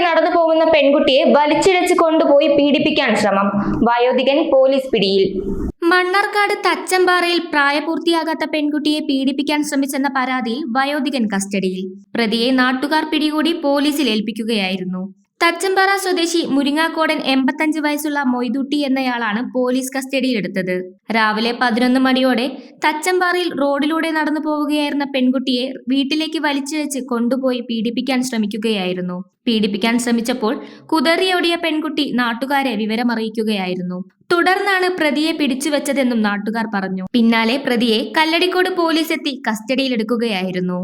നടന്നു പോകുന്ന പെൺകുട്ടിയെ വലിച്ചിഴച്ച് കൊണ്ടുപോയി പീഡിപ്പിക്കാൻ ശ്രമം. വയോധികൻ പോലീസ് പിടിയിൽ. മണ്ണാർക്കാട് തച്ചമ്പാറയിൽ പ്രായപൂർത്തിയാകാത്ത പെൺകുട്ടിയെ പീഡിപ്പിക്കാൻ ശ്രമിച്ചെന്ന പരാതിയിൽ വയോധികൻ കസ്റ്റഡിയിൽ. പ്രതിയെ നാട്ടുകാർ പിടികൂടി പോലീസിൽ ഏൽപ്പിക്കുകയായിരുന്നു. തച്ചമ്പാറ സ്വദേശി മുരിങ്ങാക്കോടൻ 85 വയസ്സുള്ള മൊയ്തുട്ടി എന്നയാളാണ് പോലീസ് കസ്റ്റഡിയിലെടുത്തത്. രാവിലെ 11 മണിയോടെ തച്ചമ്പാറയിൽ റോഡിലൂടെ നടന്നു പോവുകയായിരുന്ന പെൺകുട്ടിയെ വീട്ടിലേക്ക് വലിച്ചിഴച്ച് കൊണ്ടുപോയി പീഡിപ്പിക്കാൻ ശ്രമിക്കുകയായിരുന്നു. പീഡിപ്പിക്കാൻ ശ്രമിച്ചപ്പോൾ കുതറിയോടിയ പെൺകുട്ടി നാട്ടുകാരെ വിവരമറിയിക്കുകയായിരുന്നു. തുടർന്നാണ് പ്രതിയെ പിടിച്ചുവെച്ചതെന്നും നാട്ടുകാർ പറഞ്ഞു. പിന്നാലെ പ്രതിയെ കല്ലടിക്കോട് പോലീസ് എത്തി കസ്റ്റഡിയിലെടുക്കുകയായിരുന്നു.